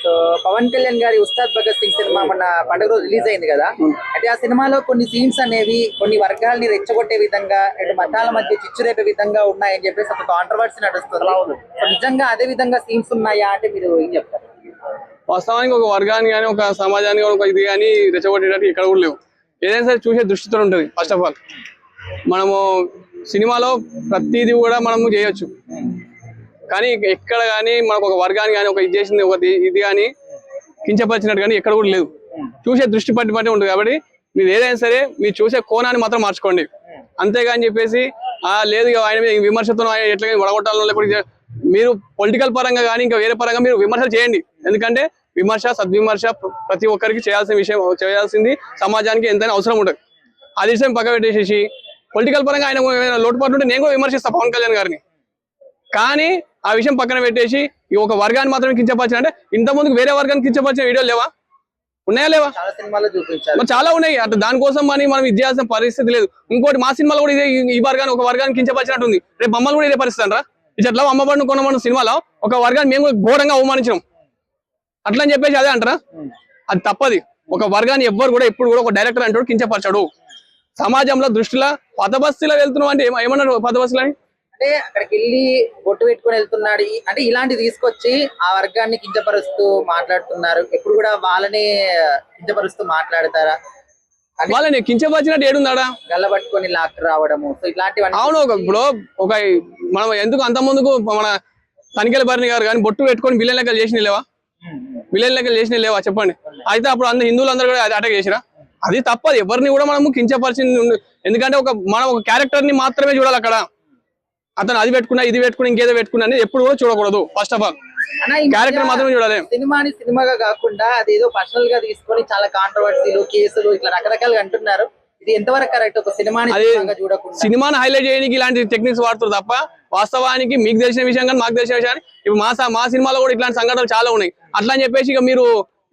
So Pawan Kalyan గారి Ustaad Bhagat Singh cinema మొన్న పండుగ రోజు రిలీజ్ అయింది కదా. అయితే ఆ సినిమాలో కొన్ని సీన్స్ అనేవి కొన్ని వర్గాల్ని రెచ్చగొట్టే విధంగా, రెండు మతాల మధ్య చిచ్చురేపే విధంగా ఉన్నాయని చెప్పేసి ఒక కాంట్రవర్సీ నడుస్తుంది. నిజంగా అదే విధంగా సీన్స్ ఉన్నాయా అంటే మీరు ఏం చెప్తారు? వాస్తవానికి ఒక వర్గాన్ని కానీ ఒక సమాజాన్ని కానీ ఒక ఇది కానీ రెచ్చగొట్టేటట్టు ఇక్కడ కూడా లేవు. ఏదైనా సరే చూసే దృష్టితో ఉంటుంది. ఫస్ట్ ఆఫ్ ఆల్ మనము సినిమాలో ప్రతిదీ కూడా మనము చేయొచ్చు, కానీ ఎక్కడ కానీ మనకు ఒక వర్గాన్ని కానీ ఒక ఇది చేసింది ఒక ఇది కానీ కించపరిచినట్టు కానీ ఎక్కడ కూడా లేదు. చూసే దృష్టి పట్టి ఉంటుంది. కాబట్టి మీరు ఏదైనా సరే మీరు చూసే కోణాన్ని మాత్రం మార్చుకోండి. అంతేగాని చెప్పేసి లేదు ఆయన మీద విమర్శతో ఎట్లా వడగొట్టాలని లేకపోతే మీరు పొలిటికల్ పరంగా కానీ ఇంకా వేరే పరంగా మీరు విమర్శలు చేయండి. ఎందుకంటే విమర్శ సద్విమర్శ ప్రతి ఒక్కరికి చేయాల్సింది సమాజానికి ఎంతైనా అవసరం ఉంటుంది. అది విషయం పక్క పెట్టేసేసి పొలిటికల్ పరంగా ఆయన లోటుపాటు ఉంటే నేను కూడా విమర్శిస్తాను పవన్ కళ్యాణ్ గారిని. కానీ ఆ విషయం పక్కన పెట్టేసి ఒక వర్గాన్ని మాత్రమే కించపరిచిన అంటే ఇంతకుముందుకు వేరే వర్గాన్ని కించపరిచిన వీడియోలు లేవా? ఉన్నాయా లేవా? చాలా ఉన్నాయి. అట్లా దానికోసం మనం ఇది చేయాల్సిన పరిస్థితి లేదు. ఇంకోటి మా సినిమాలో కూడా ఇదే ఈ వర్గాన్ని ఒక వర్గాన్ని కించపరిచినట్టుంది. రేపు మమ్మల్ని కూడా ఇదే పరిస్థితి అంటారా? ఇట్లా అమ్మబడిన కొనబడిన సినిమాలో ఒక వర్గాన్ని మేము ఘోరంగా అవమానించినాం అట్లా అని చెప్పేసి అదే అంటారా? అది తప్పది. ఒక వర్గాన్ని ఎవ్వరు కూడా ఎప్పుడు కూడా ఒక డైరెక్టర్ అంటాడు కించపరచాడు. సమాజంలో దృష్టిలో పదబస్తీలో వెళ్తున్నాం అంటే ఏమన్నారు? పదబస్తీలో అంటే అక్కడికి వెళ్ళి బొట్టు పెట్టుకుని వెళ్తున్నాడు అంటే ఇలాంటివి తీసుకొచ్చి ఆ వర్గాన్ని కించపరుస్తూ మాట్లాడుతున్నారు. ఎప్పుడు కూడా వాళ్ళని కించపరుస్తూ మాట్లాడతారా? వాళ్ళని కించపరిచినట్టు ఏడున్నాడా? గల్లబట్టుకొని లాక్ రావడము, సో ఇలాంటివన్నీ. అవును. ఇప్పుడు ఒక మనం ఎందుకు అంత ముందుకు మన తనిఖీల భరణి గారు కానీ బొట్టు పెట్టుకొని విలన్ లెక్కలు చేసిన లేవా? విలన్ లెక్కలు చేసిన లేవా చెప్పండి? అయితే అప్పుడు అందరు హిందువులందరూ కూడా అటాక్ చేసిరా? అది తప్పదు. ఎవరిని కూడా మనము కించపరిచింది. ఎందుకంటే మనం ఒక క్యారెక్టర్ ని మాత్రమే చూడాలి అక్కడ. అతను అది పెట్టుకున్నా ఇది పెట్టుకుని ఇంకేదో పెట్టుకున్నా అని ఎప్పుడు కూడా చూడకూడదు. ఫస్ట్ ఆఫ్ ఆల్ క్యారెక్టర్ మాత్రమే చూడాలి. సినిమాని సినిమాగా కాకుండా అది ఏదో పర్సనల్ గా తీసుకొని చాలా కాంట్రవర్సీలు, కేసులు ఇట్లా రకరకాలుగా అంటున్నారు. ఇది ఎంతవరకు కరెక్ట్? ఒక సినిమాని చూడకుండా సినిమాని హైలైట్ చేయడానికి ఇలాంటి టెక్నిక్స్ వాడుతారు తప్ప వాస్తవానికి మీకు తెలిసిన విషయం కానీ మాకు తెలిసిన విషయాన్ని ఇప్పుడు మా సినిమాలో కూడా ఇట్లాంటి సంఘటనలు చాలా ఉన్నాయి. అట్లా అని చెప్పేసి ఇక మీరు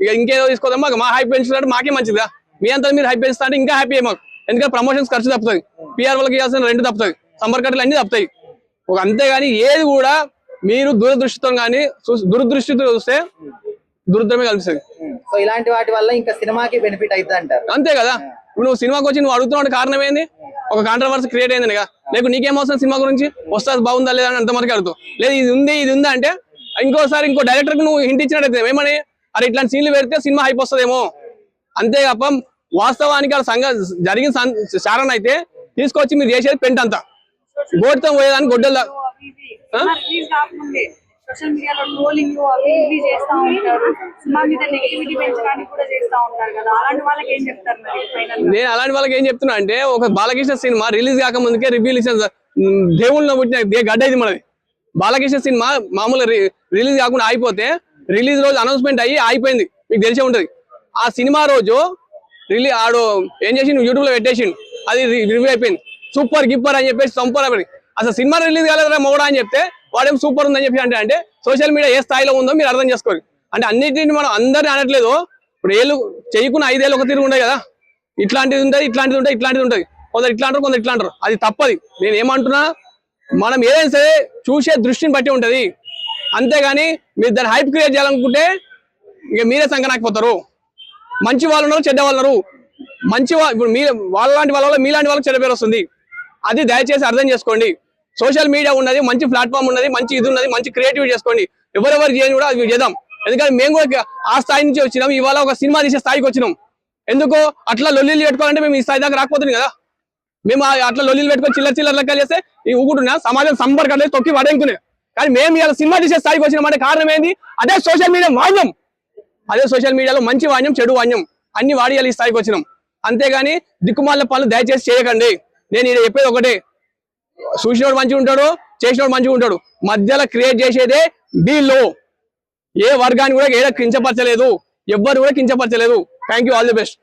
ఇక ఇంకేదో తీసుకోదామా మా హైప్ పెంచుకుంటే మాకే మంచిదా? మీ అంతా మీరు హైప్ పెంచుతా అంటే ఇంకా హ్యాపీ మాకు. ఎందుకంటే ప్రమోషన్స్ ఖర్చు తప్పుతుంది, పిఆర్ వాళ్ళకి ఇవ్వాల్సిన రెంట్ తప్పుతుంది, సంపర్కట్లు అన్ని తప్పుతాయి. అంతేగాని ఏది కూడా మీరు దురదృష్టితో కానీ దురదృష్టితో చూస్తే దురదృష్టమే కలుస్తుంది. సో ఇలాంటి వాటి వల్ల ఇంకా సినిమాకి బెనిఫిట్ అవుతుంది అంటారు. అంతే కదా. ఇప్పుడు నువ్వు సినిమాకి వచ్చి నువ్వు అడుగుతున్నావు కారణం ఏంది? ఒక కాంట్రవర్సీ క్రియేట్ అయింది కదా. లేకు నీకేమవుతుంది సినిమా గురించి? వస్తుంది బాగుందా లేదా అని అంతవరకు అడుగుతావు. లేదు ఇది ఉందా అంటే ఇంకోసారి ఇంకో డైరెక్టర్ కు నువ్వు హింట్ ఇచ్చినట్టయితే ఏమని అరే ఇట్లాంటి సీన్లు పెడితే సినిమా హైప్ వస్తుందేమో. అంతేగాక వాస్తవానికి అలా జరిగిన చారణ అయితే తీసుకొచ్చి మీరు చేసేది పెంట్ అంతా గోడ్తో పోయేదాన్ని గొడ్డల సోషల్ మీడియాలో ట్రోలింగ్ అవి ఇవి చేస్తా ఉంటారు. సినిమా మీద నెగటివిటీ పెంచడానికి కూడా చేస్తా ఉంటారు కదా. అలాంటి వాళ్ళకి ఏం చెప్తారు? నేను అలాంటి వాళ్ళకి ఏం చెప్తున్నా అంటే ఒక బాలకృష్ణ సినిమా రిలీజ్ కాకముందుకే రివ్యూలు ఇచ్చిన దేవుళ్ళలో పుట్టిన గడ్డ ఇది మనది. బాలకృష్ణ సినిమా మామూలు రిలీజ్ కాకుండా అయిపోతే రిలీజ్ రోజు అనౌన్స్మెంట్ అయ్యి అయిపోయింది, మీకు తెలిసే ఉంటది. ఆ సినిమా రోజు ఆడు ఏం చేసి యూట్యూబ్ లో పెట్టేసిండు, అది రివ్యూ అయిపోయింది. సూపర్ గిప్పర్ అని చెప్పేసి సంపర్ అయిపోయింది. అసలు సినిమా రిలీజ్ కాలేదా మొగడా అని చెప్తే వాడేం సూపర్ ఉందని చెప్పి అంటే సోషల్ మీడియా ఏ స్థాయిలో ఉందో మీరు అర్థం చేసుకోవాలి. అంటే అన్నింటిని మనం అందరినీ అనట్లేదు. ఇప్పుడు ఏళ్ళు చేయకున్న 5 ఏళ్ళు ఒక తిరుగు ఉంటాయి కదా. ఇట్లాంటిది ఉంటుంది, ఇట్లాంటిది ఉంటుంది, ఇట్లాంటిది ఉంటుంది. కొందరు ఇట్లా అంటారు, కొందరు ఇట్లా అంటారు. అది తప్పది. నేను ఏమంటున్నా, మనం ఏదైనా సరే చూసే దృష్టిని బట్టి ఉంటది. అంతేగాని మీరు దాన్ని హైప్ క్రియేట్ చేయాలనుకుంటే ఇక మీరే సంకనాకపోతారు. మంచి వాళ్ళు ఉన్నారు, చెడ్డ వాళ్ళు ఉన్నారు. మంచి ఇప్పుడు వాళ్ళ లాంటి వాళ్ళ వల్ల మీలాంటి వాళ్ళకి చెడ్డ పేరు వస్తుంది. అది దయచేసి అర్థం చేసుకోండి. సోషల్ మీడియా ఉన్నది, మంచి ప్లాట్ఫామ్ ఉన్నది, మంచి ఇది ఉన్నది, మంచి క్రియేటివ్ చేసుకోండి. ఎవరెవరు చేయని కూడా అది చేద్దాం. ఎందుకంటే మేము కూడా ఆ స్థాయి నుంచి వచ్చినాం, ఇవాళ ఒక సినిమా తీసే స్థాయికి వచ్చినాం. ఎందుకో అట్లా లొల్లీలు పెట్టుకోవాలంటే మేము ఈ స్థాయి దాకా రాకపోతుంది కదా. మేము అట్లా లొల్లీలు పెట్టుకొని చిల్లర లెక్కలు చేస్తే ఈ ఊకుంటున్నా సమాజం సంపర్కం తొక్కి పడేనుకునే. కానీ మేము ఇలా సినిమా తీసే స్థాయికి వచ్చినామంటే కారణం ఏంది? అదే సోషల్ మీడియా వాణ్యం. అదే సోషల్ మీడియాలో మంచి వాణ్యం, చెడు వాణ్యం అన్ని వాడి ఈ స్థాయికి వచ్చినాం. అంతేగాని దిక్కుమాల పనులు దయచేసి చేయకండి. నేను ఇది చెప్పేది ఒకటే, చూసినోడు మంచిగా ఉంటాడు, చేసినోడు మంచిగా ఉంటాడు. మధ్యలో క్రియేట్ చేసేదే వీళ్ళు. ఏ వర్గాన్ని కూడా ఏదో కించపరచలేదు, ఎవ్వరు కూడా కించపరచలేదు. Thank you, all the best.